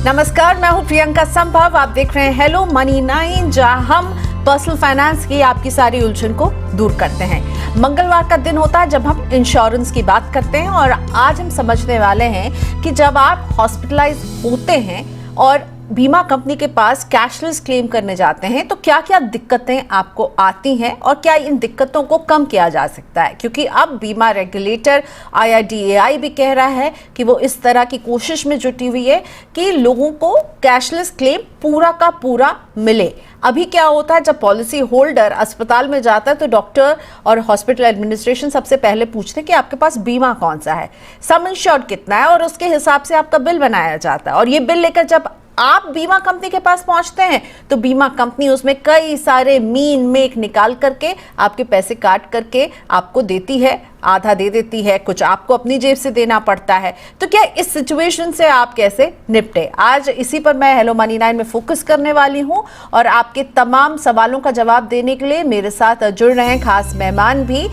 नमस्कार, मैं हूं प्रियंका संभव। आप देख रहे हैं हेलो मनी 9, जहां हम पर्सनल फाइनेंस की आपकी सारी उलझन को दूर करते हैं। मंगलवार का दिन होता है जब हम इंश्योरेंस की बात करते हैं और आज हम समझने वाले हैं कि जब आप हॉस्पिटलाइज होते हैं और बीमा कंपनी के पास कैशलेस क्लेम करने जाते हैं तो क्या क्या दिक्कतें आपको आती हैं और क्या इन दिक्कतों को कम किया जा सकता है, क्योंकि अब बीमा रेगुलेटर IRDAI भी कह रहा है कि वो इस तरह की कोशिश में जुटी हुई है कि लोगों को कैशलेस क्लेम पूरा का पूरा मिले। अभी क्या होता है, जब पॉलिसी होल्डर अस्पताल में जाता है तो डॉक्टर और हॉस्पिटल एडमिनिस्ट्रेशन सबसे पहले पूछते हैं कि आपके पास बीमा कौन सा है, सम इंश्योर्ड कितना है, और उसके हिसाब से आपका बिल बनाया जाता है। और ये बिल लेकर जब आप बीमा कंपनी के पास पहुंचते हैं तो बीमा कंपनी उसमें कई सारे मीन मेक निकाल करके आपके पैसे काट करके आपको देती है, आधा दे देती है, कुछ आपको अपनी जेब से देना पड़ता है। तो क्या इस सिचुएशन से आप कैसे निपटे, आज इसी पर मैं हेलो मनी 9 में फोकस करने वाली हूं। और आपके तमाम सवालों का जवाब देने के लिए मेरे साथ जुड़ रहे हैं खास मेहमान भी।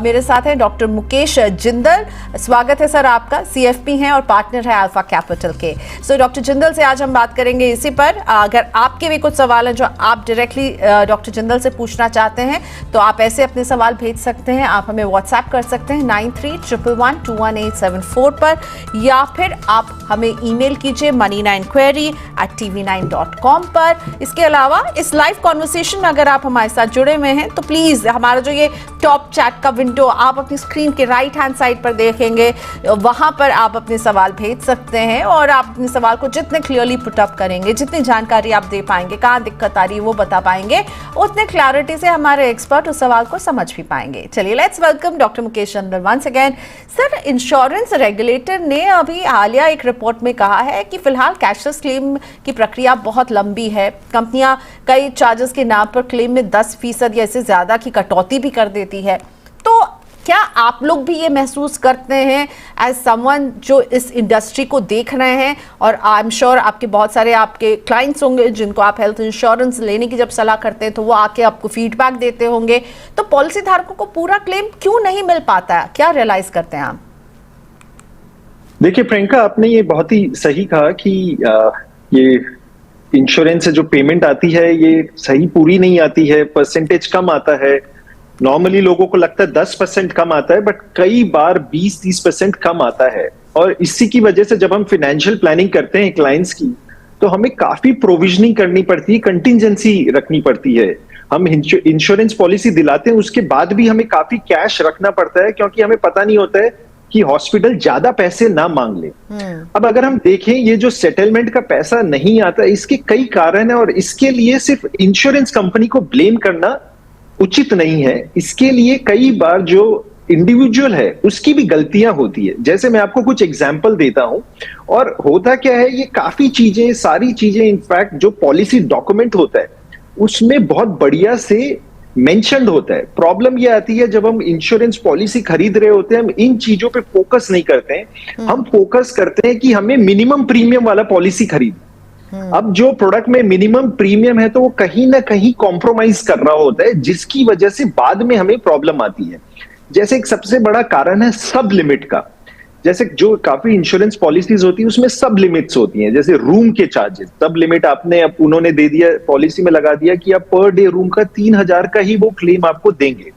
मेरे साथ हैं डॉक्टर मुकेश जिंदल। स्वागत है सर आपका। CFP हैं और पार्टनर है अल्फा कैपिटल के। सो डॉक्टर जिंदल से आज हम बात करेंगे इसी पर। अगर आपके भी कुछ सवाल हैं जो आप डायरेक्टली डॉक्टर जिंदल से पूछना चाहते हैं तो आप ऐसे अपने सवाल भेज सकते हैं। आप हमें व्हाट्सएप कर सकते हैं 9311211874 पर, या फिर आप हमें ईमेल कीजिए money9query@tv9.com पर। इसके अलावा इस लाइव कॉन्वर्सेशन में अगर आप हमारे साथ जुड़े हुए हैं तो प्लीज हमारा जो ये टॉप चैट का विंडो आप अपनी स्क्रीन के राइट हैंड साइड पर देखेंगे, वहां पर आप अपने सवाल भेज सकते हैं और आप अपने सवाल को जितने क्लियरली पुट अप करेंगे, जितनी जानकारी आप दे पाएंगे, कहाँ दिक्कत आ रही है वो बता पाएंगे, उतने क्लैरिटी से हमारे एक्सपर्ट उस सवाल को समझ भी पाएंगे। चलिए let's welcome doctor Mukesh Jindal once again. Sir, insurance regulator ने अभी हालिया एक रिपोर्ट में कहा है कि फिलहाल कैशलेस क्लेम की प्रक्रिया बहुत लंबी है। कंपनियां कई चार्जेस के नाम पर क्लेम में 10% या इससे ज्यादा की कटौती भी कर देती है। तो क्या आप लोग भी ये महसूस करते हैं एज समवन जो इस इंडस्ट्री को देख रहे हैं, और आई एम श्योर आपके बहुत सारे आपके क्लाइंट्स होंगे जिनको आप हेल्थ इंश्योरेंस लेने की जब सलाह करते हैं तो वो आके आपको फीडबैक देते होंगे, तो पॉलिसी धारकों को पूरा क्लेम क्यों नहीं मिल पाता है, क्या रियलाइज करते हैं आप? देखिए प्रियंका, आपने ये बहुत ही सही कहा कि ये इंश्योरेंस से जो पेमेंट आती है ये सही पूरी नहीं आती है, परसेंटेज कम आता है। नॉर्मली लोगों को लगता है 10% कम आता है, बट कई बार 20-30% कम आता है। और इसी की वजह से जब हम फाइनेंशियल प्लानिंग करते हैं क्लाइंट्स की तो हमें काफी प्रोविजनिंग करनी पड़ती है, कंटिजेंसी रखनी पड़ती है। हम इंश्योरेंस पॉलिसी दिलाते हैं उसके बाद भी हमें काफी कैश रखना पड़ता है, क्योंकि हमें पता नहीं होता है कि हॉस्पिटल ज्यादा पैसे ना मांग ले। अब अगर हम देखें ये जो सेटलमेंट का पैसा नहीं आता, इसके कई कारण है और इसके लिए सिर्फ इंश्योरेंस कंपनी को ब्लेम करना उचित नहीं है। इसके लिए कई बार जो इंडिविजुअल है उसकी भी गलतियां होती है। जैसे मैं आपको कुछ एग्जांपल देता हूं। और होता क्या है, ये काफी चीजें, सारी चीजें, इनफैक्ट जो पॉलिसी डॉक्यूमेंट होता है उसमें बहुत बढ़िया से मेंशन्ड होता है। प्रॉब्लम ये आती है जब हम इंश्योरेंस पॉलिसी खरीद रहे होते हैं, हम इन चीजों पे फोकस नहीं करते हैं। हम फोकस करते हैं कि हमें मिनिमम प्रीमियम वाला पॉलिसी खरीदना। अब जो प्रोडक्ट में मिनिमम प्रीमियम है तो वो कहीं ना कहीं कॉम्प्रोमाइज कर रहा होता है, जिसकी वजह से बाद में हमें प्रॉब्लम आती है। जैसे एक सबसे बड़ा कारण है सब लिमिट का। जैसे जो काफी इंश्योरेंस पॉलिसीज होती है उसमें सब लिमिट्स होती हैं, जैसे रूम के चार्जेस। सब लिमिट आपने अब उन्होंने दे दिया, पॉलिसी में लगा दिया कि आप पर डे रूम का 3000 का ही वो क्लेम आपको देंगे।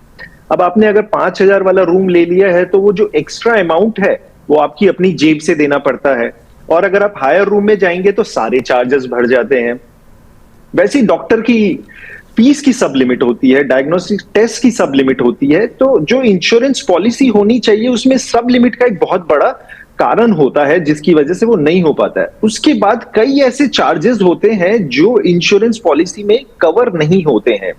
अब आपने अगर 5000 वाला रूम ले लिया है तो वो जो एक्स्ट्रा अमाउंट है वो आपकी अपनी जेब से देना पड़ता है। और अगर आप हायर रूम में जाएंगे तो सारे चार्जेस बढ़ जाते हैं। वैसे ही डॉक्टर की फीस की सब लिमिट होती है, डायग्नोस्टिक टेस्ट की सब लिमिट होती है। तो जो इंश्योरेंस पॉलिसी होनी चाहिए उसमें सब लिमिट का एक बहुत बड़ा कारण होता है, जिसकी वजह से वो नहीं हो पाता है। उसके बाद कई ऐसे चार्जेस होते हैं जो इंश्योरेंस पॉलिसी में कवर नहीं होते हैं,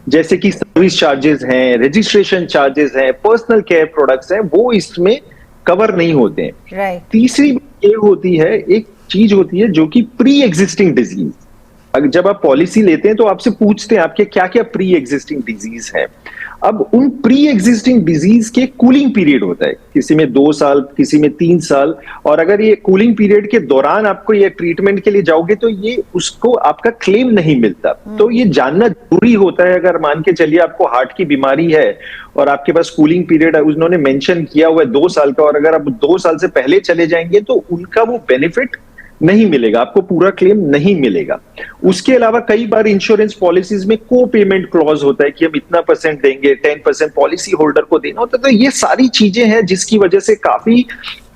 जैसे कि सर्विस चार्जेस हैं, रजिस्ट्रेशन चार्जेस हैं, पर्सनल केयर प्रोडक्ट्स हैं, वो इसमें कवर नहीं होते हैं। तीसरी ये होती है, एक चीज होती है जो कि प्री एग्जिस्टिंग डिजीज। जब आप पॉलिसी लेते हैं तो आपसे पूछते हैं आपके क्या क्या प्री एग्जिस्टिंग डिजीज है। अब उन प्री एग्जिस्टिंग डिजीज के कूलिंग पीरियड होता है, किसी में 2 साल, किसी में 3 साल। और अगर ये कूलिंग पीरियड के दौरान आपको ये ट्रीटमेंट के लिए जाओगे तो ये उसको आपका क्लेम नहीं मिलता। तो ये जानना जरूरी होता है। अगर मान के चलिए आपको हार्ट की बीमारी है और आपके पास कूलिंग पीरियड उन्होंने मेंशन किया हुआ है 2 साल का, और अगर आप 2 साल से पहले चले जाएंगे तो उनका वो बेनिफिट नहीं मिलेगा, आपको पूरा क्लेम नहीं मिलेगा। उसके अलावा कई बार इंश्योरेंस पॉलिसीज में को पेमेंट क्लॉज होता है कि हम इतना परसेंट देंगे, 10% पॉलिसी होल्डर को देना होता है। तो ये सारी चीजें हैं जिसकी वजह से काफी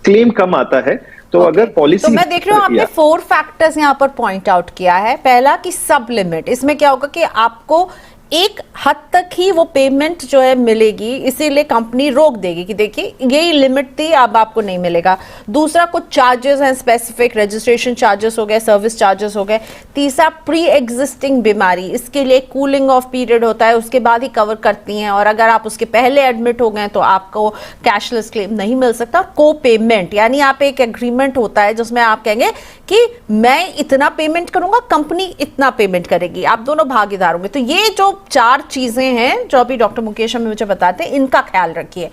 क्लेम कम आता है। तो अगर पॉलिसी, तो मैं देख रही हूँ आपने 4 फैक्टर्स यहाँ पर पॉइंट आउट किया है। पहला कि सब लिमिट, इसमें क्या होगा कि आपको एक हद तक ही वो पेमेंट जो है मिलेगी, इसीलिए कंपनी रोक देगी कि देखिए यही लिमिट थी, अब आपको नहीं मिलेगा। दूसरा, कुछ चार्जेस हैं स्पेसिफिक, रजिस्ट्रेशन चार्जेस हो गए, सर्विस चार्जेस हो गए। तीसरा, प्री एग्जिस्टिंग बीमारी, इसके लिए कूलिंग ऑफ पीरियड होता है, उसके बाद ही कवर करती हैं, और अगर आप उसके पहले एडमिट हो गए तो आपको कैशलेस क्लेम नहीं मिल सकता। को पेमेंट यानी आप एक एग्रीमेंट होता है जिसमें आप कहेंगे कि मैं इतना पेमेंट करूंगा, कंपनी इतना पेमेंट करेगी, आप दोनों भागीदार होंगे। तो ये जो 4 चीजें हैं जो अभी डॉक्टर मुकेश हमें मुझे बताते हैं, इनका ख्याल रखिए।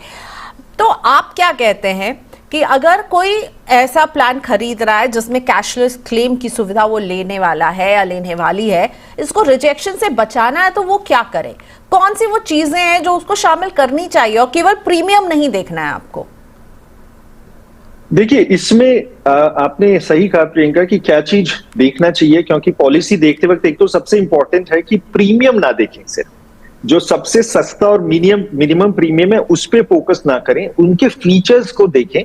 तो आप क्या कहते हैं कि अगर कोई ऐसा प्लान खरीद रहा है जिसमें कैशलेस क्लेम की सुविधा वो लेने वाला है या लेने वाली है, इसको रिजेक्शन से बचाना है तो वो क्या करे? कौन सी वो चीजें हैं जो उसको शामिल करनी चाहिए, और केवल प्रीमियम नहीं देखना है आपको? देखिए, इसमें आपने सही कहा प्रियंका कि क्या चीज देखना चाहिए, क्योंकि पॉलिसी देखते वक्त एक तो सबसे इंपॉर्टेंट है कि प्रीमियम ना देखें, सिर्फ जो सबसे सस्ता और मिनिमम प्रीमियम है उस पे फोकस ना करें, उनके फीचर्स को देखें।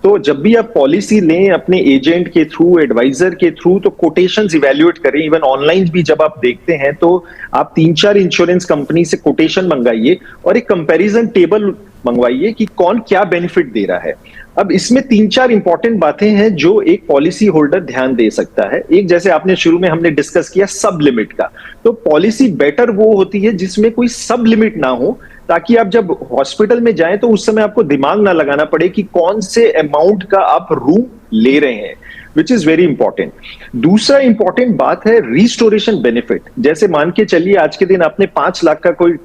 तो जब भी आप पॉलिसी लें अपने एजेंट के थ्रू, एडवाइजर के थ्रू, तो कोटेशंस इवैल्यूएट करें। इवन ऑनलाइन भी जब आप देखते हैं तो आप 3-4 इंश्योरेंस कंपनी से कोटेशन मंगाइए और एक कंपैरिजन टेबल मंगवाइए कि कौन क्या बेनिफिट दे रहा है। अब इसमें 3-4 इंपॉर्टेंट बातें हैं जो एक पॉलिसी होल्डर ध्यान दे सकता है। एक, जैसे आपने शुरू में हमने डिस्कस किया सब लिमिट का, तो पॉलिसी बेटर वो होती है जिसमें कोई सब लिमिट ना हो, ताकि आप जब हॉस्पिटल में जाएं तो उस समय आपको दिमाग ना लगाना पड़े कि कौन से अमाउंट का आप रूम ले रहे हैं, विच इज वेरी इंपॉर्टेंट। दूसरा इंपॉर्टेंट बात है रिस्टोरेशन बेनिफिट। जैसे मान के चलिए आज के दिन आपने 5 लाख का कोई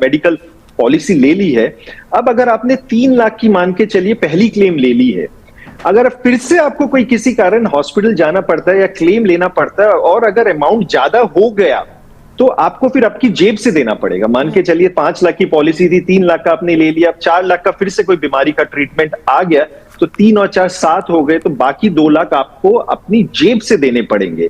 मेडिकल पॉलिसी ले ली है, अब अगर आपने 3 लाख की मान के चलिए पहली क्लेम ले ली है, अगर फिर से आपको कोई किसी कारण हॉस्पिटल जाना पड़ता है या क्लेम लेना पड़ता है और अगर अमाउंट ज्यादा हो गया तो आपको फिर आपकी जेब से देना पड़ेगा। मान के चलिए 5 लाख की पॉलिसी थी, 3 लाख का आपने ले लिया, अब 4 लाख का फिर से कोई बीमारी का ट्रीटमेंट आ गया तो 3 और 4 7 हो गए, तो बाकी 2 लाख आपको अपनी जेब से देने पड़ेंगे।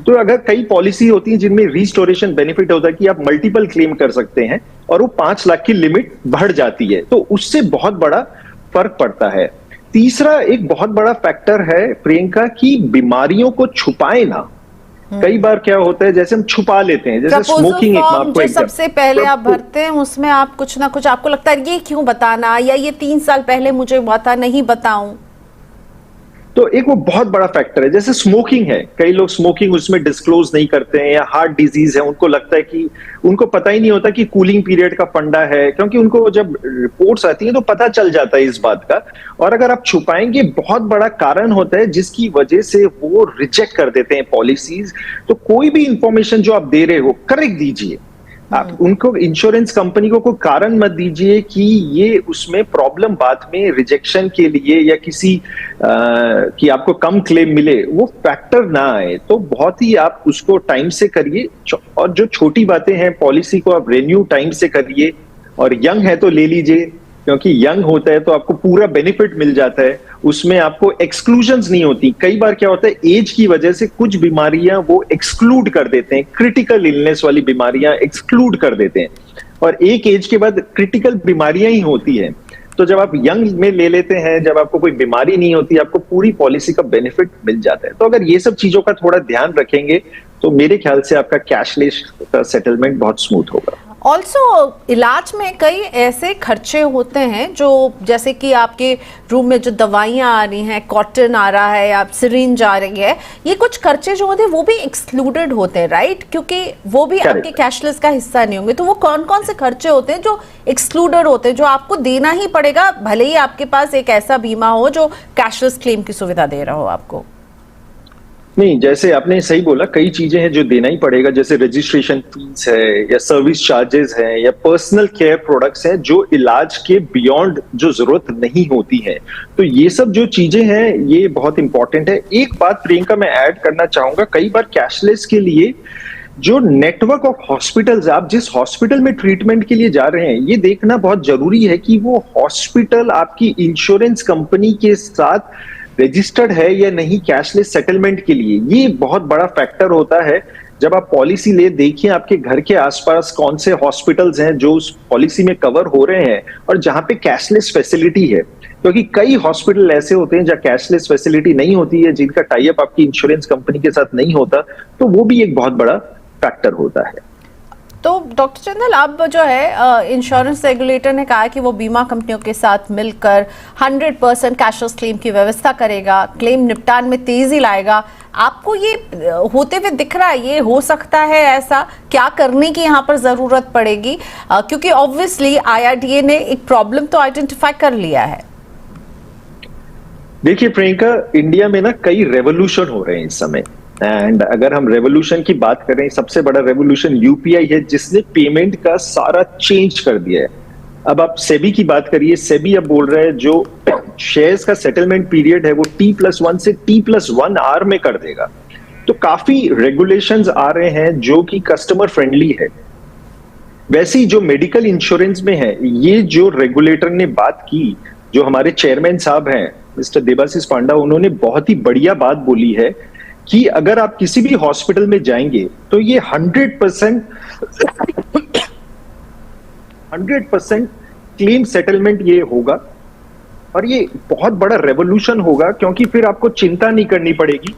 तो अगर कई पॉलिसी होती है जिनमें रिस्टोरेशन बेनिफिट होता है कि आप मल्टीपल क्लेम कर सकते हैं और वो 5 लाख की लिमिट बढ़ जाती है, तो उससे बहुत बड़ा फर्क पड़ता है। तीसरा एक बहुत बड़ा फैक्टर है प्रियंका की बीमारियों को छुपाए ना। कई बार क्या होता है जैसे हम छुपा लेते हैं, जैसे स्मोकिंग एक आपको जो सबसे पहले आप भरते हैं उसमें आप कुछ ना कुछ आपको लगता है ये क्यों बताना, या ये 3 साल पहले मुझे हुआ था नहीं बताऊं। तो एक वो बहुत बड़ा फैक्टर है। जैसे स्मोकिंग है, कई लोग स्मोकिंग उसमें डिस्क्लोज नहीं करते हैं, या हार्ट डिजीज है, उनको लगता है कि उनको पता ही नहीं होता कि कूलिंग पीरियड का फंडा है, क्योंकि उनको जब रिपोर्ट्स आती हैं तो पता चल जाता है इस बात का। और अगर आप छुपाएंगे, बहुत बड़ा कारण होता है जिसकी वजह से वो रिजेक्ट कर देते हैं पॉलिसीज। तो कोई भी इंफॉर्मेशन जो आप दे रहे हो करेक्ट दीजिए। आप उनको, इंश्योरेंस कंपनी को कोई कारण मत दीजिए कि ये उसमें प्रॉब्लम बाद में रिजेक्शन के लिए या किसी कि आपको कम क्लेम मिले वो फैक्टर ना आए। तो बहुत ही आप उसको टाइम से करिए, और जो छोटी बातें हैं पॉलिसी को आप रेन्यू टाइम से करिए, और यंग है तो ले लीजिए, क्योंकि यंग होता है तो आपको पूरा बेनिफिट मिल जाता है, उसमें आपको एक्सक्लूजन्स नहीं होती। कई बार क्या होता है एज की वजह से कुछ बीमारियां वो एक्सक्लूड कर देते हैं, क्रिटिकल इलनेस वाली बीमारियां एक्सक्लूड कर देते हैं, और एक एज के बाद क्रिटिकल बीमारियां ही होती हैं। तो जब आप यंग में ले लेते हैं, जब आपको कोई बीमारी नहीं होती, आपको पूरी पॉलिसी का बेनिफिट मिल जाता है। तो अगर ये सब चीजों का थोड़ा ध्यान रखेंगे तो मेरे ख्याल से आपका कैशलेस का सेटलमेंट बहुत स्मूथ होगा। ऑल्सो इलाज में कई ऐसे खर्चे होते हैं जो, जैसे कि आपके रूम में जो दवाइयाँ आ रही हैं, कॉटन आ रहा है या सिरिंज आ रही है, ये कुछ खर्चे जो होते हैं वो भी एक्सक्लूडेड होते हैं, राइट? क्योंकि वो भी आपके कैशलेस का हिस्सा नहीं होंगे। तो वो कौन कौन से खर्चे होते हैं जो एक्सक्लूडेड होते हैं, जो आपको देना ही पड़ेगा भले ही आपके पास एक ऐसा बीमा हो जो कैशलेस क्लेम की सुविधा दे रहा हो आपको? नहीं, जैसे आपने सही बोला, कई चीजें हैं जो देना ही पड़ेगा, जैसे रजिस्ट्रेशन फीस है, या सर्विस चार्जेस हैं, या पर्सनल केयर प्रोडक्ट्स हैं जो इलाज के बियॉन्ड जो जरूरत नहीं होती है। तो ये सब जो चीजें हैं ये बहुत इंपॉर्टेंट है। एक बात प्रियंका मैं ऐड करना चाहूंगा, कई बार कैशलेस के लिए जो नेटवर्क ऑफ हॉस्पिटल्स, आप जिस हॉस्पिटल में ट्रीटमेंट के लिए जा रहे हैं, ये देखना बहुत जरूरी है कि वो हॉस्पिटल आपकी इंश्योरेंस कंपनी के साथ रजिस्टर्ड है या नहीं कैशलेस सेटलमेंट के लिए, ये बहुत बड़ा फैक्टर होता है। जब आप पॉलिसी ले, देखिए आपके घर के आसपास कौन से हॉस्पिटल्स हैं जो उस पॉलिसी में कवर हो रहे हैं और जहां पे कैशलेस फैसिलिटी है, क्योंकि कई हॉस्पिटल ऐसे होते हैं जहां कैशलेस फैसिलिटी नहीं होती है, जिनका टाई अप आपकी इंश्योरेंस कंपनी के साथ नहीं होता, तो वो भी एक बहुत बड़ा फैक्टर होता है। तो डॉक्टर चंदल, अब जो है इंश्योरेंस रेगुलेटर ने कहा है कि वो बीमा कंपनियों के साथ मिलकर 100% कैशलेस क्लेम की व्यवस्था करेगा, क्लेम निपटान में तेजी लाएगा। आपको ये होते हुए दिख रहा है? ये हो सकता है ऐसा? क्या करने की यहाँ पर जरूरत पड़ेगी? क्योंकि ऑब्वियसली IRDA ने एक प्रॉब्लम तो आइडेंटिफाई कर लिया है। देखिए प्रियंका, इंडिया में ना कई रेवोल्यूशन हो रहे हैं इस समय, एंड अगर हम रेवोल्यूशन की बात करें, सबसे बड़ा रेवोल्यूशन UPI है, जिसने पेमेंट का सारा चेंज कर दिया है। अब आप सेबी की बात करिए, सेबी अब बोल रहा है जो शेयर्स का सेटलमेंट पीरियड है वो T+1 से T+1 आवर में कर देगा। तो काफी रेगुलेशंस आ रहे हैं जो कि कस्टमर फ्रेंडली है। वैसे ही जो मेडिकल इंश्योरेंस में है, ये जो रेगुलेटर ने बात की, जो हमारे चेयरमैन साहब हैं मिस्टर देबाशीष पांडा, उन्होंने बहुत ही बढ़िया बात बोली है कि अगर आप किसी भी हॉस्पिटल में जाएंगे तो ये 100% क्लेम सेटलमेंट ये होगा, और ये बहुत बड़ा रेवोल्यूशन होगा, क्योंकि फिर आपको चिंता नहीं करनी पड़ेगी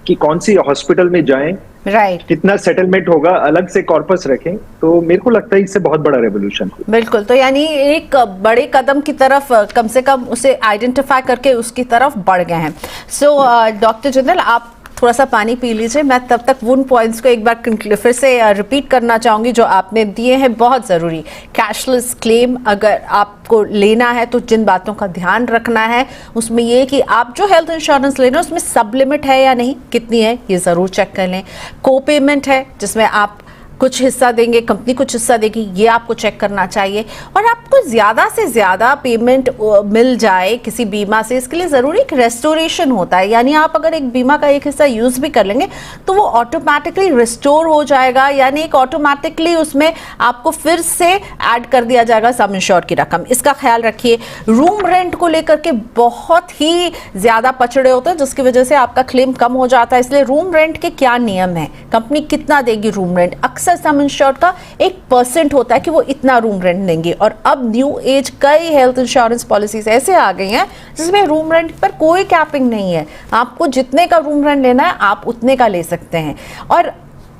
कि कौन सी हॉस्पिटल में जाएं, राइट, कितना सेटलमेंट होगा, अलग से कॉर्पस रखें। तो मेरे को लगता है इससे बहुत बड़ा रेवोल्यूशन होगा। बिल्कुल। तो यानी एक बड़े कदम की तरफ, कम से कम उसे आइडेंटिफाई करके उसकी तरफ बढ़ गए हैं। सो डॉक्टर चंदल, आप थोड़ा सा पानी पी लीजिए। मैं तब तक उन पॉइंट्स को एक बार फिर से रिपीट करना चाहूंगी जो आपने दिए हैं, बहुत ज़रूरी। कैशलेस क्लेम अगर आपको लेना है तो जिन बातों का ध्यान रखना है उसमें ये कि आप जो हेल्थ इंश्योरेंस ले रहे हैं उसमें सब लिमिट है या नहीं, कितनी है ये ज़रूर चेक कर लें। को पेमेंट है जिसमें आप कुछ हिस्सा देंगे, कंपनी कुछ हिस्सा देगी, ये आपको चेक करना चाहिए। और आपको ज़्यादा से ज़्यादा पेमेंट मिल जाए किसी बीमा से, इसके लिए ज़रूरी एक रेस्टोरेशन होता है। यानी आप अगर एक बीमा का एक हिस्सा यूज़ भी कर लेंगे तो वो ऑटोमेटिकली रिस्टोर हो जाएगा, यानी एक ऑटोमेटिकली उसमें आपको फिर से ऐड कर दिया जाएगा सम इंश्योर की रकम। इसका ख्याल रखिए। रूम रेंट को लेकर के बहुत ही ज़्यादा पचड़े होते हैं, जिसकी वजह से आपका क्लेम कम हो जाता है। इसलिए रूम रेंट के क्या नियम है, कंपनी कितना देगी रूम रेंट, सम इंश्योर्ड का 1% होता है कि वो इतना रूम रेंट देंगे। और अब न्यू एज कई हेल्थ इंश्योरेंस पॉलिसीज ऐसे आ गई हैं जिसमें रूम रेंट पर कोई कैपिंग नहीं है। आपको जितने का रूम रेंट लेना है आप उतने का ले सकते हैं। और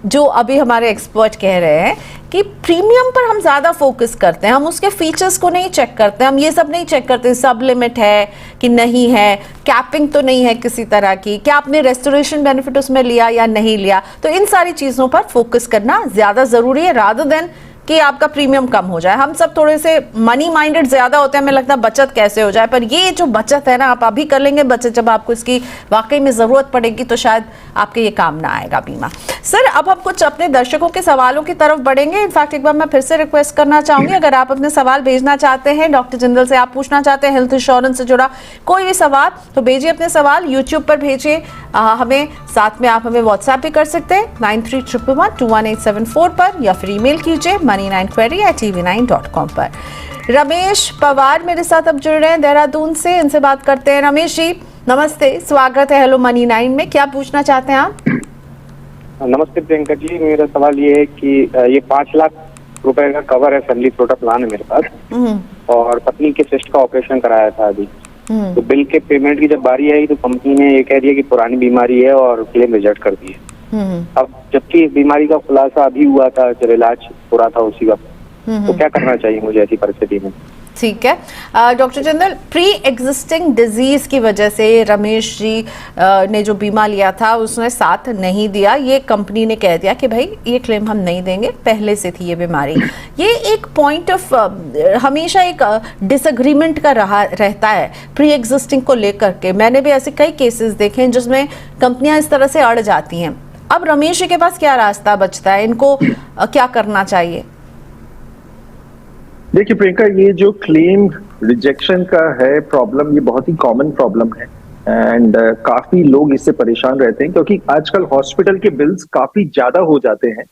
जो अभी हमारे एक्सपर्ट कह रहे हैं कि प्रीमियम पर हम ज़्यादा फोकस करते हैं, हम उसके फीचर्स को नहीं चेक करते, हम ये सब नहीं चेक करते सब लिमिट है कि नहीं है, कैपिंग तो नहीं है किसी तरह की, क्या आपने रेस्टोरेशन बेनिफिट उसमें लिया या नहीं लिया। तो इन सारी चीज़ों पर फोकस करना ज़्यादा ज़रूरी है, रादर देन कि आपका प्रीमियम कम हो जाए। हम सब थोड़े से मनी माइंडेड ज़्यादा होते हैं, हमें लगता है बचत कैसे हो जाए, पर ये जो बचत है ना, आप अभी कर लेंगे बचत, जब आपको इसकी वाकई में ज़रूरत पड़ेगी तो शायद आपके ये काम ना आएगा बीमा। सर, अब हम कुछ अपने दर्शकों के सवालों की तरफ बढ़ेंगे। इनफैक्ट एक बार मैं फिर से रिक्वेस्ट करना चाहूंगी, अगर आप अपने सवाल भेजना चाहते हैं डॉक्टर जिंदल से, आप पूछना चाहते हैं हेल्थ इंश्योरेंस से जुड़ा कोई भी सवाल, तो भेजिए अपने सवाल, यूट्यूब पर भेजिए हमें, साथ में आप हमें व्हाट्सएप भी कर सकते हैं 9311211874 पर, या फिर ईमेल कीजिए money9query@tv9.com पर। रमेश पवार मेरे साथ अब जुड़ रहे हैं देहरादून से, इनसे बात करते हैं। रमेश जी नमस्ते, स्वागत है हेलो मनी 9 में। क्या पूछना चाहते हैं आप? नमस्ते प्रियंका जी, मेरा सवाल ये है कि ये 5 लाख रुपए का कवर है, फैमिली छोटा प्लान है मेरे पास, और पत्नी के सिस्ट का ऑपरेशन कराया था अभी। तो बिल के पेमेंट की जब बारी आई तो कंपनी ने ये कह दिया कि पुरानी बीमारी है और क्लेम रिजेक्ट कर दिए। अब जबकि इस बीमारी का खुलासा अभी हुआ था जब इलाज हो रहा था उसी वक्त, तो क्या करना चाहिए मुझे ऐसी परिस्थिति में? ठीक है doctor Jindal, pre existing disease की वजह से रमेश जी ने जो बीमा लिया था उसने साथ नहीं दिया, ये कंपनी ने कह दिया कि भाई ये क्लेम हम नहीं देंगे, पहले से थी ये बीमारी। ये एक पॉइंट ऑफ हमेशा एक डिसएग्रीमेंट का रहता है प्री एग्जिस्टिंग को लेकर के। मैंने भी ऐसे कई केसेस देखे हैं जिसमें कंपनियां इस तरह से अड़ जाती हैं। अब रमेश जी के पास क्या रास्ता बचता है, इनको क्या करना चाहिए? देखिए प्रियंका, ये जो क्लेम रिजेक्शन का है प्रॉब्लम, ये बहुत ही कॉमन प्रॉब्लम है, एंड काफी लोग इससे परेशान रहते हैं, क्योंकि आजकल हॉस्पिटल के बिल्स काफी ज्यादा हो जाते हैं,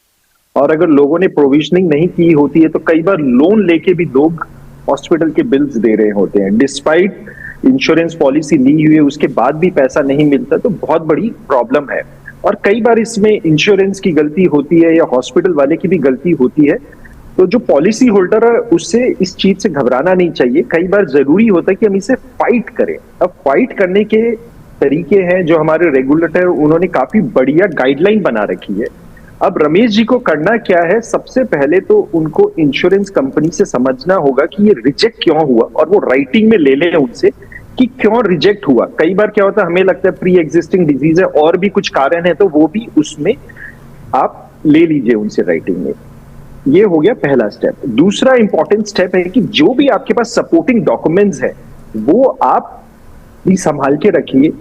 और अगर लोगों ने प्रोविजनिंग नहीं की होती है तो कई बार लोन लेके भी लोग हॉस्पिटल के बिल्स दे रहे होते हैं, डिस्पाइट इंश्योरेंस पॉलिसी ली हुई है उसके बाद भी पैसा नहीं मिलता तो बहुत बड़ी प्रॉब्लम है। और कई बार इसमें इंश्योरेंस की गलती होती है या हॉस्पिटल वाले की भी गलती होती है। तो जो पॉलिसी होल्डर है उससे इस चीज से घबराना नहीं चाहिए। कई बार जरूरी होता है कि हम इसे फाइट करें। अब फाइट करने के तरीके हैं जो हमारे रेगुलेटर उन्होंने काफी बढ़िया गाइडलाइन बना रखी है। अब रमेश जी को करना क्या है, सबसे पहले तो उनको इंश्योरेंस कंपनी से समझना होगा कि ये रिजेक्ट क्यों हुआ और वो राइटिंग में ले लें उनसे कि क्यों रिजेक्ट हुआ। कई बार क्या होता है, हमें लगता है प्री एग्जिस्टिंग डिजीज है और भी कुछ कारण है, तो वो भी उसमें आप ले लीजिए उनसे राइटिंग में। ये हो गया पहला स्टेप। दूसरा इंपॉर्टेंट स्टेप है कि जो भी आपके पास सपोर्टिंग डॉक्यूमेंट्स है वो आप भी संभाल के रखिए।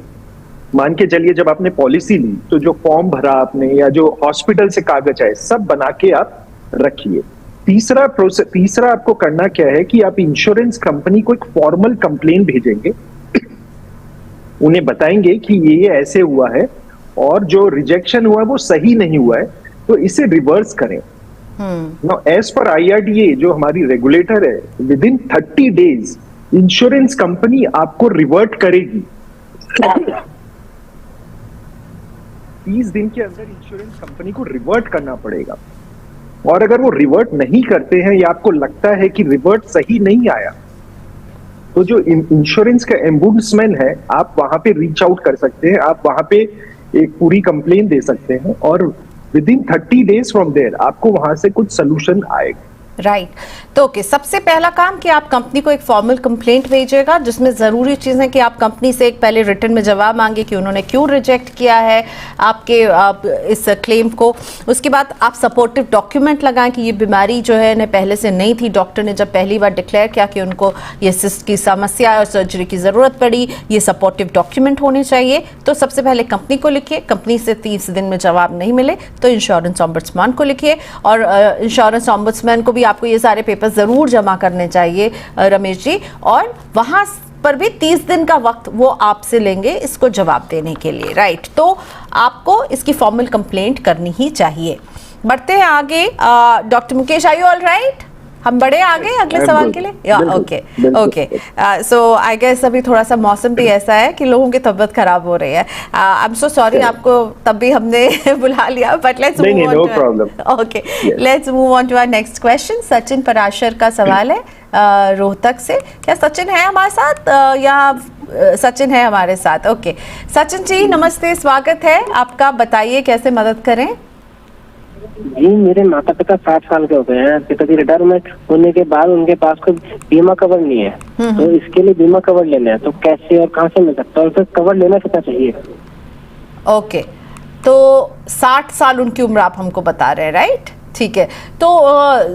मान के चलिए जब आपने पॉलिसी ली तो जो फॉर्म भरा आपने या जो हॉस्पिटल से कागज आए सब बना के आप रखिए। तीसरा आपको करना क्या है कि आप इंश्योरेंस कंपनी को एक फॉर्मल कंप्लेन भेजेंगे, उन्हें बताएंगे कि ये ऐसे हुआ है और जो रिजेक्शन हुआ है वो सही नहीं हुआ है, तो इसे रिवर्स करें। नाउ एज पर IRDA जो हमारी रेगुलेटर है, with in 30 days insurance company आपको रिवर्ट करेगी। 30 दिन के अंदर इंश्योरेंस कंपनी को रिवर्ट करना पड़ेगा। और अगर वो रिवर्ट नहीं करते हैं या आपको लगता है कि रिवर्ट सही नहीं आया, तो जो इंश्योरेंस का एम्बुड्समैन है आप वहां पे रीच आउट कर सकते हैं, आप वहां पे एक पूरी कंप्लेन दे सकते हैं और within 30 days from there आपको वहां से कुछ सोल्यूशन आएगा। राइट तो ओके, सबसे पहला काम कि आप कंपनी को एक फॉर्मल कंप्लेंट भेजिएगा जिसमें ज़रूरी चीज़ है कि आप कंपनी से एक पहले रिटर्न में जवाब मांगे कि उन्होंने क्यों रिजेक्ट किया है आपके इस क्लेम को। उसके बाद आप सपोर्टिव डॉक्यूमेंट लगाएं कि ये बीमारी जो है इन्हें पहले से नहीं थी, डॉक्टर ने जब पहली बार डिक्लेयर किया कि उनको ये सिस्ट की समस्या और सर्जरी की ज़रूरत पड़ी, ये सपोर्टिव डॉक्यूमेंट होने चाहिए। तो सबसे पहले कंपनी को लिखिए, कंपनी से 30 दिन में जवाब नहीं मिले तो इंश्योरेंस ऑम्बुड्समैन को लिखिए और इंश्योरेंस ऑम्बुड्समैन को भी आपको ये सारे पेपर जरूर जमा करने चाहिए रमेश जी, और वहां पर भी 30 दिन का वक्त वो आपसे लेंगे इसको जवाब देने के लिए। राइट तो आपको इसकी फॉर्मल कंप्लेंट करनी ही चाहिए। बढ़ते हैं आगे। Doctor Mukesh, are you all right? हम बढ़े आगे अगले सवाल के लिए। Okay okay, so I guess अभी थोड़ा सा मौसम भी ऐसा है कि लोगों की तबीयत खराब हो रही है। आई एम सो सॉरी, आपको तब भी हमने बुला लिया, but let's move on. Okay, let's move on to our next question. Sachin Parashar का सवाल है रोहतक से। क्या सचिन है हमारे साथ या सचिन है हमारे साथ? ओके सचिन जी नमस्ते, स्वागत है आपका, बताइए कैसे मदद करें? जी, मेरे माता पिता 60 साल के हो गए हैं। पिताजी रिटायरमेंट होने के बाद उनके पास कोई बीमा कवर नहीं है, तो इसके लिए बीमा कवर लेना है, तो कैसे और कहाँ से मिल सकता है और फिर कवर लेना कितना चाहिए? ओके, तो 60 साल उनकी उम्र आप हमको बता रहे हैं, राइट? ठीक है, तो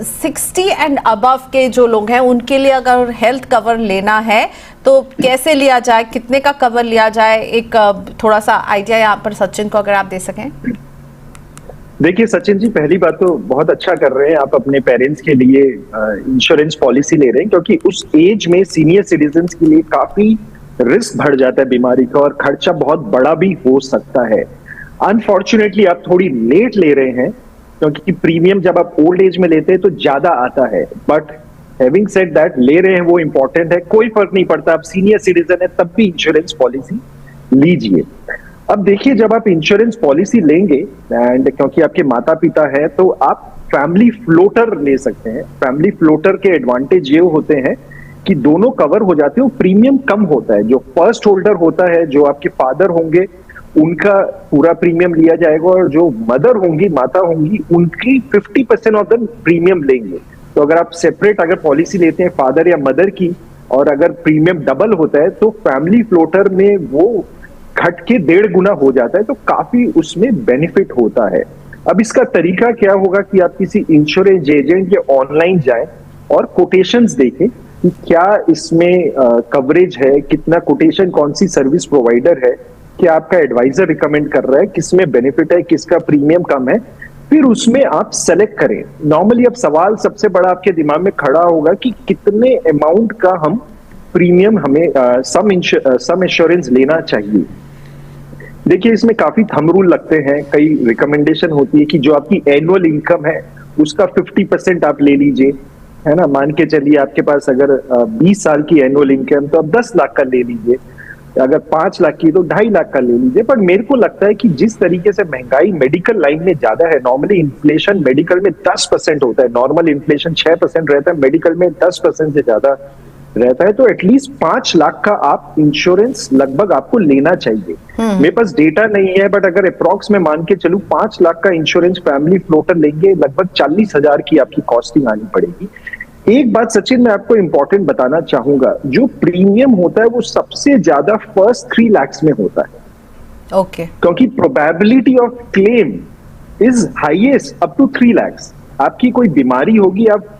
60 एंड अबव के जो लोग हैं उनके लिए अगर हेल्थ कवर लेना है तो कैसे लिया जाए, कितने का कवर लिया जाए, एक थोड़ा सा आइडिया यहाँ पर सचिन को अगर आप दे सकें। देखिए सचिन जी, पहली बात तो बहुत अच्छा कर रहे हैं आप, अपने पेरेंट्स के लिए इंश्योरेंस पॉलिसी ले रहे हैं, क्योंकि उस एज में सीनियर सिटीजन्स के लिए काफी रिस्क बढ़ जाता है बीमारी का और खर्चा बहुत बड़ा भी हो सकता है। अनफॉर्चुनेटली आप थोड़ी लेट ले रहे हैं, क्योंकि प्रीमियम जब आप ओल्ड एज में लेते हैं तो ज्यादा आता है, बट हैविंग सेड दैट ले रहे हैं वो इंपॉर्टेंट है। कोई फर्क नहीं पड़ता, आप सीनियर सिटीजन है तब भी इंश्योरेंस पॉलिसी लीजिए। अब देखिए, जब आप इंश्योरेंस पॉलिसी लेंगे एंड क्योंकि आपके माता पिता है तो आप फैमिली फ्लोटर ले सकते हैं। फैमिली फ्लोटर के एडवांटेज ये होते हैं कि दोनों कवर हो जाते हैं, प्रीमियम कम होता है। जो फर्स्ट होल्डर होता है, जो आपके फादर होंगे, उनका पूरा प्रीमियम लिया जाएगा और जो मदर होंगी, माता होंगी, उनकी 50% ऑफ द प्रीमियम लेंगे। तो अगर आप सेपरेट अगर पॉलिसी लेते हैं फादर या मदर की और अगर प्रीमियम डबल होता है तो फैमिली फ्लोटर में वो घट के 1.5 गुना हो जाता है, तो काफी उसमें बेनिफिट होता है। अब इसका तरीका क्या होगा कि आप किसी इंश्योरेंस एजेंट या ऑनलाइन जाएं और कोटेशंस देखें कि क्या इसमें कवरेज है, कितना कोटेशन, कौन सी सर्विस प्रोवाइडर है, क्या आपका एडवाइजर रिकमेंड कर रहा है, किसमें बेनिफिट है, किसका प्रीमियम कम है, फिर उसमें आप सेलेक्ट करें। नॉर्मली अब सवाल सबसे बड़ा आपके दिमाग में खड़ा होगा कि कितने अमाउंट का हम प्रीमियम हमें सम इंश्योरेंस लेना चाहिए। देखिए, इसमें काफी थंब रूल लगते हैं, कई रिकमेंडेशन होती है कि जो आपकी एनुअल इनकम है उसका 50% आप ले लीजिए, है ना, मान के चलिए आपके पास अगर 20 साल की एनुअल इनकम तो आप 10 लाख का ले लीजिए, अगर 5 लाख की तो 2.5 लाख का ले लीजिए। पर मेरे को लगता है कि जिस तरीके से महंगाई मेडिकल लाइन में ज्यादा है, नॉर्मली इन्फ्लेशन मेडिकल में 10% होता है, नॉर्मल इन्फ्लेशन 6% रहता है, मेडिकल में 10% से ज्यादा रहता है, तो एटलीस्ट 5 लाख का आप इंश्योरेंस लगभग आपको लेना चाहिए। मेरे पास डेटा नहीं है, बट अगर अप्रॉक्स में मान के चलूं 5 लाख का इंश्योरेंस फैमिली फ्लोटर लेंगे, लगभग 40,000 की आपकी कॉस्टिंग आनी पड़ेगी। एक बात सचिन मैं आपको इंपॉर्टेंट बताना चाहूंगा, जो प्रीमियम होता है वो सबसे ज्यादा फर्स्ट 3 लाख में होता है। ओके। क्योंकि probability of claim is highest up to 3 lakh. आपकी कोई बीमारी होगी, आप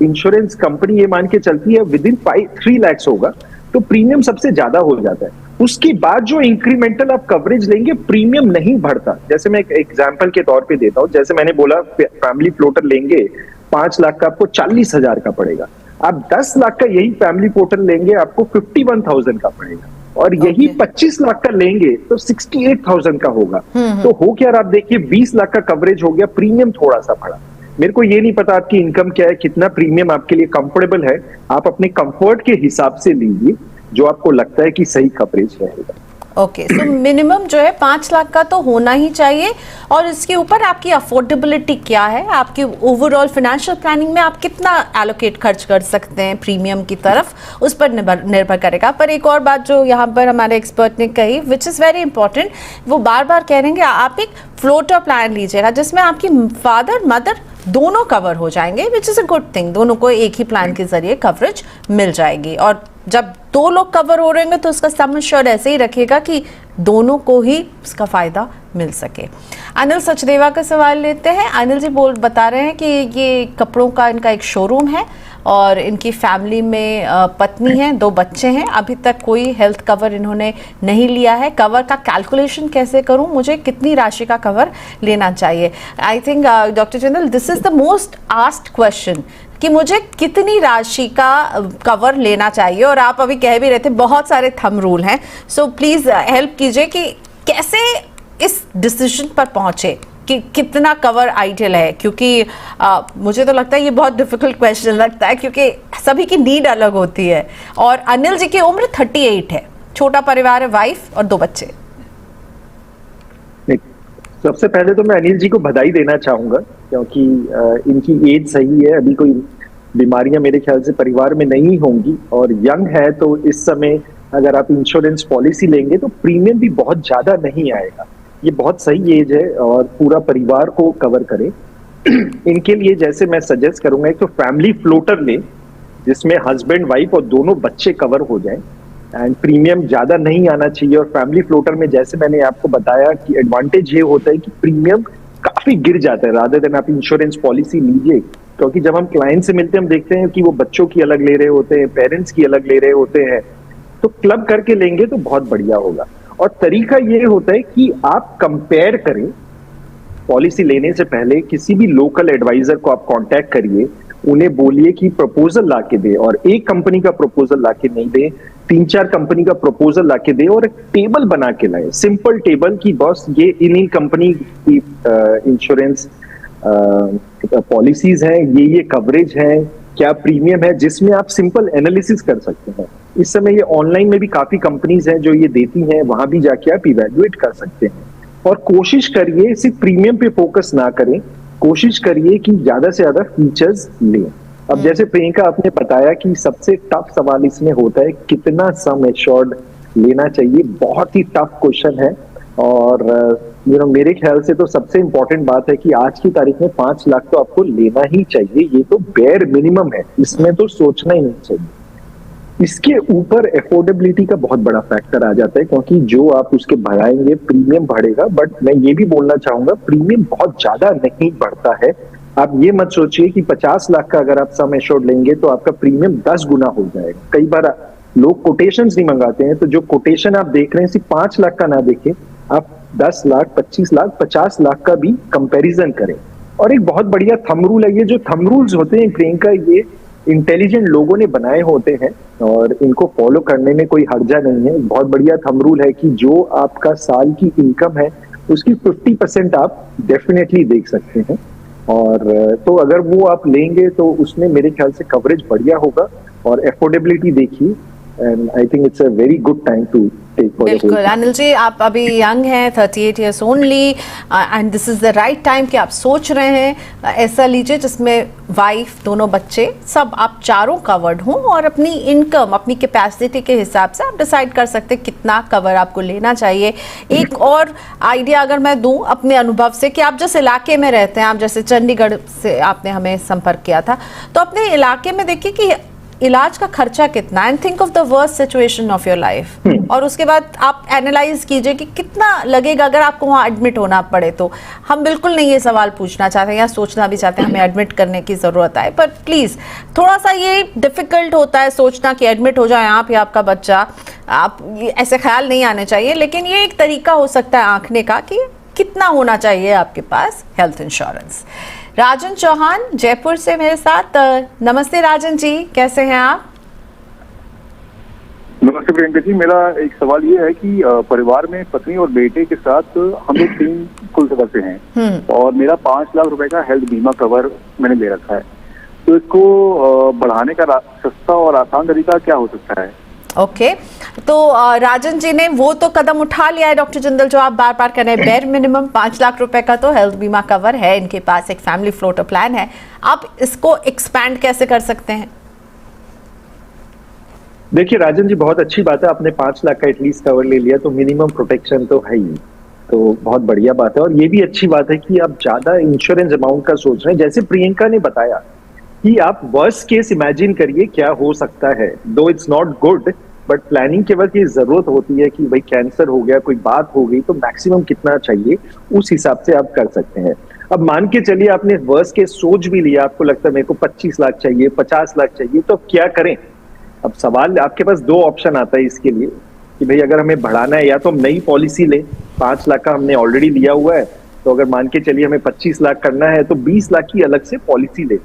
इंश्योरेंस कंपनी ये मान के चलती है विद इन 3 लाख होगा, तो प्रीमियम सबसे ज्यादा हो जाता है। उसके बाद जो इंक्रीमेंटल आप कवरेज लेंगे प्रीमियम नहीं बढ़ता। जैसे मैं एक एग्जांपल के तौर पे देता हूं, जैसे मैंने बोला फैमिली फ्लोटर लेंगे 5 लाख का आपको 40,000 का पड़ेगा, आप 10 लाख का यही फैमिली फ्लोटर लेंगे आपको 51,000 का पड़ेगा, और यही 25 लाख का लेंगे तो 68,000 का होगा। तो हो क्या रहा, आप देखिए 20 लाख का कवरेज हो गया, प्रीमियम थोड़ा सा बढ़ा। मेरे को ये नहीं पता आपकी इनकम क्या है, कितना प्रीमियम आपके लिए कंफर्टेबल है, आप अपने कंफर्ट के हिसाब से लीजिए जो आपको लगता है कि सही कवरेज रहेगा। ओके, सो मिनिमम जो है 5 लाख का तो होना ही चाहिए, और इसके ऊपर आपकी अफोर्डेबिलिटी क्या है, आपकी ओवरऑल फाइनेंशियल प्लानिंग में आप कितना एलोकेट खर्च कर सकते हैं प्रीमियम की तरफ, उस पर निर्भर करेगा। पर एक और बात जो यहाँ पर हमारे एक्सपर्ट ने कही, विच इज़ वेरी इंपॉर्टेंट, वो बार बार कह रहे हैं कि आप एक फ्लोटर प्लान लीजिएगा जिसमें आपकी फादर मदर दोनों कवर हो जाएंगे, which is a good thing. दोनों को एक ही प्लान के जरिए कवरेज मिल जाएगी, और जब 2 लोग कवर हो रहे हैं तो उसका सम एश्योर्ड ऐसे ही रखेगा कि दोनों को ही उसका फायदा मिल सके। अनिल सचदेवा का सवाल लेते हैं। अनिल जी बता रहे हैं कि ये कपड़ों का इनका एक शोरूम है और इनकी फैमिली में पत्नी है, 2 बच्चे हैं, अभी तक कोई हेल्थ कवर इन्होंने नहीं लिया है। कवर का कैलकुलेशन कैसे करूं, मुझे कितनी राशि का कवर लेना चाहिए? I think doctor Jindal, this is the most asked question कि मुझे कितनी राशि का कवर लेना चाहिए, और आप अभी कह भी रहे थे बहुत सारे थंब रूल हैं, सो प्लीज हेल्प कीजिए कि कैसे इस डिसीजन पर पहुंचे कि कितना कवर आइडियल है, क्योंकि मुझे तो लगता है ये बहुत डिफिकल्ट क्वेश्चन लगता है, क्योंकि सभी की नीड अलग होती है। और अनिल जी की उम्र 38 है, छोटा परिवार है, वाइफ और 2 बच्चे। सबसे पहले तो मैं अनिल जी को बधाई देना चाहूंगा, क्योंकि इनकी एज सही है, अभी कोई बीमारियां मेरे ख्याल से परिवार में नहीं होंगी, और यंग है, तो इस समय अगर आप इंश्योरेंस पॉलिसी लेंगे तो प्रीमियम भी बहुत ज्यादा नहीं आएगा। ये बहुत सही एज है और पूरा परिवार को कवर करे। इनके लिए जैसे मैं सजेस्ट करूंगा, एक तो फैमिली फ्लोटर लें जिसमें हस्बैंड वाइफ और दोनों बच्चे कवर हो जाएं, एंड प्रीमियम ज्यादा नहीं आना चाहिए। और फैमिली फ्लोटर में जैसे मैंने आपको बताया कि एडवांटेज ये होता है कि प्रीमियम काफी गिर जाता है, रादर देन आप इंश्योरेंस पॉलिसी लीजिए, क्योंकि जब हम क्लाइंट से मिलते हैं हम देखते हैं कि वो बच्चों की अलग ले रहे होते हैं, पेरेंट्स की अलग ले रहे होते हैं, तो क्लब करके लेंगे तो बहुत बढ़िया होगा। और तरीका ये होता है कि आप कंपेयर करें, पॉलिसी लेने से पहले किसी भी लोकल एडवाइजर को आप कांटेक्ट करिए, उन्हें बोलिए कि प्रपोजल लाके दे, और एक कंपनी का प्रपोजल लाके नहीं दे, 3-4 कंपनी का प्रपोजल लाके दे, और एक टेबल बना के लाए, सिंपल टेबल की बॉस ये इन्हीं कंपनी की इंश्योरेंस पॉलिसीज हैं, ये कवरेज है, क्या प्रीमियम है, जिसमें आप सिंपल एनालिसिस कर सकते हैं। इस समय ये ऑनलाइन में भी काफी कंपनीज हैं जो ये देती हैं, वहां भी जाके आप इवेल्युएट कर सकते हैं। और कोशिश करिए सिर्फ प्रीमियम पे फोकस ना करें, कोशिश करिए कि ज्यादा से ज्यादा फीचर्स लें। अब जैसे प्रियंका आपने बताया कि सबसे टफ सवाल इसमें होता है कितना सम एश्योर्ड लेना चाहिए, बहुत ही टफ क्वेश्चन है। और मेरे ख्याल से तो सबसे इंपॉर्टेंट बात है कि आज की तारीख में 5 लाख तो आपको लेना ही चाहिए, ये तो बेयर मिनिमम है, इसमें तो सोचना ही नहीं चाहिए। इसके ऊपर अफोर्डेबिलिटी का बहुत बड़ा फैक्टर आ जाता है, क्योंकि जो आप उसके बढ़ाएंगे प्रीमियम बढ़ेगा। बट मैं ये भी बोलना चाहूंगा प्रीमियम बहुत ज्यादा नहीं बढ़ता है। आप ये मत सोचिए कि 50 लाख का अगर आप सम एश्योर्ड लेंगे तो आपका प्रीमियम 10 गुना हो जाएगा। कई बार लोग कोटेशंस नहीं मंगाते हैं, तो जो कोटेशन आप देख रहे हैं सिर्फ 5 लाख का ना देखें, आप 10 लाख, 25 लाख, 50 लाख का भी कंपैरिजन करें। और एक बहुत बढ़िया थंब रूल है, ये जो थंब रूल्स होते हैं प्रियंका, ये इंटेलिजेंट लोगों ने बनाए होते हैं और इनको फॉलो करने में कोई हर्जा नहीं है। बहुत बढ़िया थंब रूल है कि जो आपका साल की इनकम है उसकी 50% आप डेफिनेटली देख सकते हैं। और तो अगर वो आप लेंगे तो उसमें मेरे ख्याल से कवरेज बढ़िया होगा और एफोर्डेबिलिटी देखिए, and I think it's a very good time to take for the whole. बिल्कुल अनिल जी, आप अभी यंग हैं, 38 years only, and this is the right time कि आप सोच रहे हैं ऐसा लीजिए जिसमें वाइफ, दोनों बच्चे, सब आप चारों कवर्ड हों और अपनी इनकम, अपनी कैपेसिटी के हिसाब से आप डिसाइड कर सकते हैं कितना कवर आपको लेना चाहिए। एक और आइडिया अगर मैं दूं अपने अनुभव से कि आप जिस इलाके में रहते हैं, आप जैसे चंडीगढ़ से आपने हमें संपर्क किया था, तो अपने इलाके में देखिए कि इलाज का खर्चा कितना है, and think of the worst situation of your life, और उसके बाद आप एनालाइज कीजिए कि कितना लगेगा अगर आपको वहाँ एडमिट होना पड़े। तो हम बिल्कुल नहीं ये सवाल पूछना चाहते हैं या सोचना भी चाहते हैं हमें एडमिट करने की ज़रूरत है, पर प्लीज़ थोड़ा सा ये डिफ़िकल्ट होता है सोचना कि एडमिट हो जाए आप या आपका बच्चा, आप ऐसे ख्याल नहीं आने चाहिए, लेकिन ये एक तरीका हो सकता है आंकने का कि कितना होना चाहिए आपके पास हेल्थ इंश्योरेंस। राजन चौहान जयपुर से मेरे साथ। नमस्ते राजन जी, कैसे हैं आप? नमस्ते प्रियंका जी, मेरा एक सवाल ये है कि परिवार में पत्नी और बेटे के साथ हम लोग 3 कुल सदस्य हैं और मेरा 5 लाख रुपए का हेल्थ बीमा कवर मैंने ले रखा है, तो इसको बढ़ाने का सस्ता और आसान तरीका क्या हो सकता है? ओके, तो राजन जी ने वो तो कदम उठा लिया है डॉक्टर जिंदल जो आप बार बार कह रहे हैं, बेर मिनिमम 5 लाख रुपए का तो हेल्थ बीमा कवर है इनके पास, एक फैमिली फ्लोटर प्लान है। आप इसको एक्सपैंड कैसे कर सकते हैं? देखिए राजन जी, बहुत अच्छी बात है, आपने 5 लाख का एटलीस्ट कवर ले लिया तो मिनिमम प्रोटेक्शन तो है ही, तो बहुत बढ़िया बात है। और ये भी अच्छी बात है कि आप ज्यादा इंश्योरेंस अमाउंट का सोच रहे हैं। जैसे प्रियंका ने बताया कि आप वर्स्ट केस इमेजिन करिए क्या हो सकता है, दो it's not good, but planning के वक्त ये जरूरत होती है कि भाई कैंसर हो गया, कोई बात हो गई, तो मैक्सिमम कितना चाहिए उस हिसाब से आप कर सकते हैं। अब मान के चलिए आपने वर्स्ट केस सोच भी लिया, आपको लगता है मेरे को 25 लाख चाहिए, 50 लाख चाहिए, तो अब क्या करें? अब सवाल, आपके पास 2 ऑप्शन आता है इसके लिए कि भाई अगर हमें बढ़ाना है या तो हम नई पॉलिसी लें, 5 लाख का हमने ऑलरेडी लिया हुआ है, तो अगर मान के चलिए हमें 25 लाख करना है तो 20 लाख की अलग से पॉलिसी लें।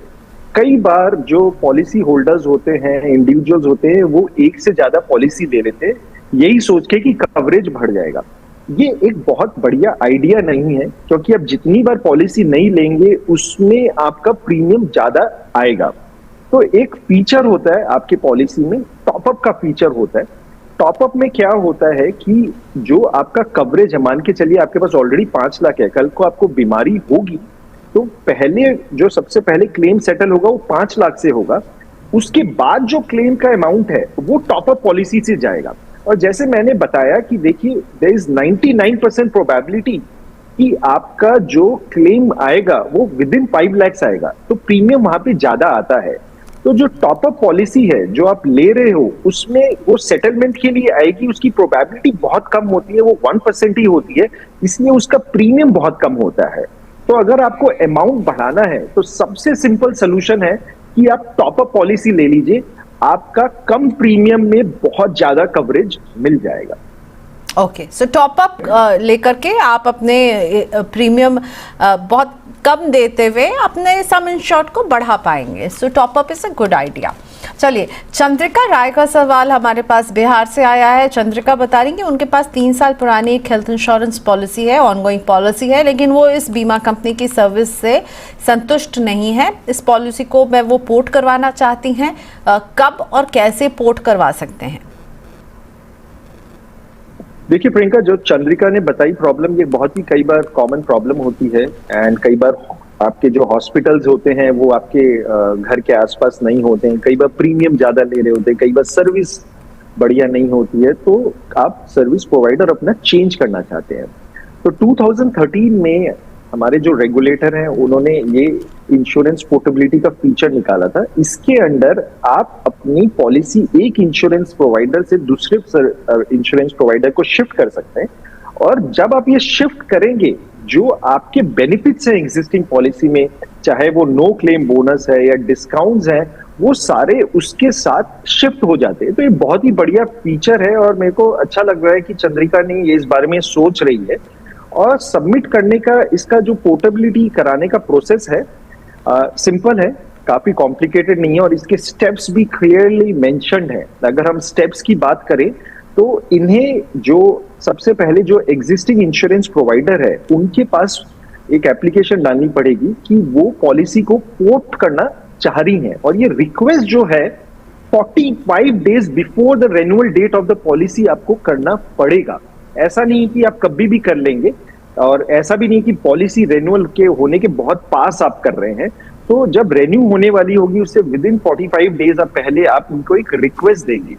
कई बार जो पॉलिसी होल्डर्स होते हैं, इंडिविजुअल्स होते हैं, वो एक से ज्यादा पॉलिसी ले लेते हैं यही सोच के कि कवरेज बढ़ जाएगा। ये एक बहुत बढ़िया आइडिया नहीं है, क्योंकि आप जितनी बार पॉलिसी नहीं लेंगे उसमें आपका प्रीमियम ज्यादा आएगा। तो एक फीचर होता है आपके पॉलिसी में, टॉपअप का फीचर होता है। टॉपअप में क्या होता है कि जो आपका कवरेज है, मान के चलिए आपके पास ऑलरेडी 5 लाख है, कल को आपको बीमारी होगी तो पहले जो सबसे पहले क्लेम सेटल होगा वो 5 लाख से होगा, उसके बाद जो क्लेम का अमाउंट है वो टॉपअप पॉलिसी से जाएगा। और जैसे मैंने बताया कि देखिए देयर इज 99% प्रोबेबिलिटी कि आपका जो क्लेम आएगा वो विद इन 5 लाख आएगा, तो प्रीमियम वहां पे ज्यादा आता है। तो जो टॉपअप पॉलिसी है जो आप ले रहे हो उसमें वो सेटलमेंट के लिए आएगी, उसकी प्रोबेबिलिटी बहुत कम होती है, वो 1% ही होती है, इसलिए उसका प्रीमियम बहुत कम होता है। तो अगर आपको अमाउंट बढ़ाना है तो सबसे सिंपल सोल्यूशन है कि आप टॉपअप पॉलिसी ले लीजिए, आपका कम प्रीमियम में बहुत ज्यादा कवरेज मिल जाएगा। ओके, सो टॉपअप लेकर के आप अपने प्रीमियम बहुत कम देते हुए अपने सम इंश्योर्ड को बढ़ा पाएंगे। So top up is a good idea. चलिए, चंद्रिका राय का सवाल हमारे पास बिहार से आया है। चंद्रिका बता रही कि उनके पास 3 साल पुरानी एक हेल्थ इंश्योरेंस पॉलिसी है, ऑनगोइंग पॉलिसी है, लेकिन वो इस बीमा कंपनी की सर्विस से संतुष्ट नहीं है। इस पॉलिसी को वो पोर्ट करवाना चाहती हैं, कब और कैसे पोर्ट करवा सकते हैं? देखिए प्रियंका, जो चंद्रिका ने बताई प्रॉब्लम, ये बहुत ही कई बार कॉमन प्रॉब्लम होती है, एंड कई बार आपके जो हॉस्पिटल्स होते हैं वो आपके घर के आसपास नहीं होते हैं, कई बार प्रीमियम ज्यादा ले रहे होते हैं, कई बार सर्विस बढ़िया नहीं होती है, तो आप सर्विस प्रोवाइडर अपना चेंज करना चाहते हैं। तो 2013 में हमारे जो रेगुलेटर हैं उन्होंने ये इंश्योरेंस पोर्टेबिलिटी का फीचर निकाला था। इसके अंडर आप अपनी पॉलिसी एक इंश्योरेंस प्रोवाइडर से दूसरे इंश्योरेंस प्रोवाइडर को शिफ्ट कर सकते हैं, और जब आप ये शिफ्ट करेंगे जो आपके बेनिफिट्स हैं एग्जिस्टिंग पॉलिसी में, चाहे वो नो क्लेम बोनस है या डिस्काउंट्स हैं, वो सारे उसके साथ शिफ्ट हो जाते हैं। तो ये बहुत ही बढ़िया फीचर है और मेरे को अच्छा लग रहा है कि चंद्रिका ने ये इस बारे में सोच रही है। और सबमिट करने का, इसका जो पोर्टेबिलिटी कराने का प्रोसेस है सिंपल है, काफी कॉम्प्लिकेटेड नहीं है, और इसके स्टेप्स भी क्लियरली मेंशन्ड है। अगर हम स्टेप्स की बात करें तो इन्हें जो सबसे पहले जो एग्जिस्टिंग इंश्योरेंस प्रोवाइडर है उनके पास एक एप्लीकेशन डालनी पड़ेगी कि वो पॉलिसी को पोर्ट करना चाह रही हैं, और ये रिक्वेस्ट जो है 45 days before the renewal date of the policy आपको करना पड़ेगा। ऐसा नहीं कि आप कभी भी कर लेंगे, और ऐसा भी नहीं कि पॉलिसी रेन्यूअल के होने के बहुत पास आप कर रहे हैं। तो जब रेन्यू होने वाली होगी उससे विद इन 45 डेज आप पहले आप उनको एक रिक्वेस्ट देंगे।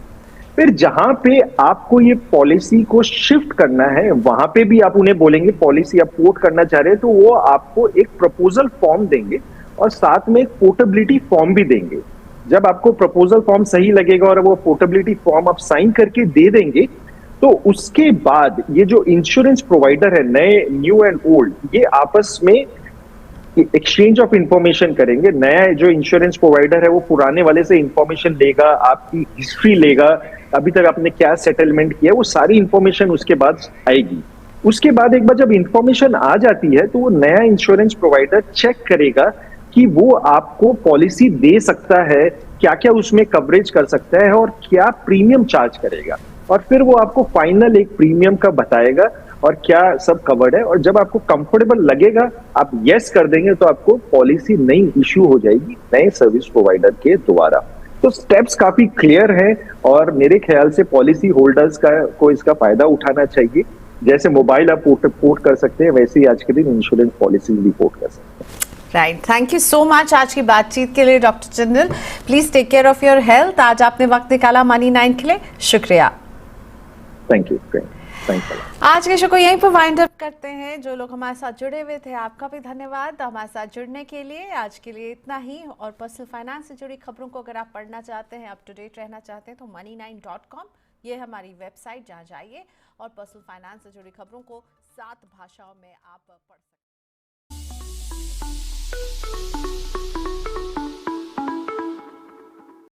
फिर जहां पे आपको ये पॉलिसी को शिफ्ट करना है वहां पे भी आप उन्हें बोलेंगे पॉलिसी आप पोर्ट करना चाह रहे हैं, तो वो आपको एक प्रपोजल फॉर्म देंगे और साथ में एक पोर्टेबिलिटी फॉर्म भी देंगे। जब आपको प्रपोजल फॉर्म सही लगेगा और वो पोर्टेबिलिटी फॉर्म आप साइन करके दे देंगे, तो उसके बाद ये जो इंश्योरेंस प्रोवाइडर है, नए, न्यू एंड ओल्ड, ये आपस में एक्सचेंज ऑफ इंफॉर्मेशन करेंगे। नया जो इंश्योरेंस प्रोवाइडर है वो पुराने वाले से इंफॉर्मेशन लेगा, आपकी हिस्ट्री लेगा, अभी तक आपने क्या सेटलमेंट किया, वो सारी इंफॉर्मेशन उसके बाद आएगी। उसके बाद एक बार जब इंफॉर्मेशन आ जाती है तो वो नया इंश्योरेंस प्रोवाइडर चेक करेगा कि वो आपको पॉलिसी दे सकता है, क्या क्या उसमें कवरेज कर सकता है और क्या प्रीमियम चार्ज करेगा, और फिर वो आपको फाइनल एक प्रीमियम का बताएगा और क्या सब कवर्ड है। और जब आपको कंफर्टेबल लगेगा, आप यस कर देंगे, तो आपको पॉलिसी नई इश्यू हो जाएगी नए सर्विस प्रोवाइडर के द्वारा। तो स्टेप्स काफी क्लियर हैं और मेरे ख्याल से पॉलिसी होल्डर्स को इसका फायदा उठाना चाहिए। जैसे मोबाइल आप पोर्ट कर सकते हैं, वैसे ही आज के दिन इंश्योरेंस पॉलिसी भी पोर्ट कर सकते हैं। Right, thank you so much आज की बातचीत के लिए doctor Jindal. Please take care of your health. आज आपने वक्त निकाला मनी 9 के लिए, शुक्रिया। Thank you. आज के शो को यहीं पर वाइंड अप करते हैं। जो लोग हमारे साथ जुड़े हुए थे, आपका भी धन्यवाद हमारे साथ जुड़ने के लिए। आज के लिए इतना ही। और पर्सनल फाइनेंस से जुड़ी खबरों को अगर आप पढ़ना चाहते हैं, अप टू डेट रहना चाहते हैं, तो money9.com ये हमारी वेबसाइट, जहाँ जाइए और पर्सनल फाइनेंस से जुड़ी खबरों को 7 भाषाओं में आप पढ़ सकते हैं।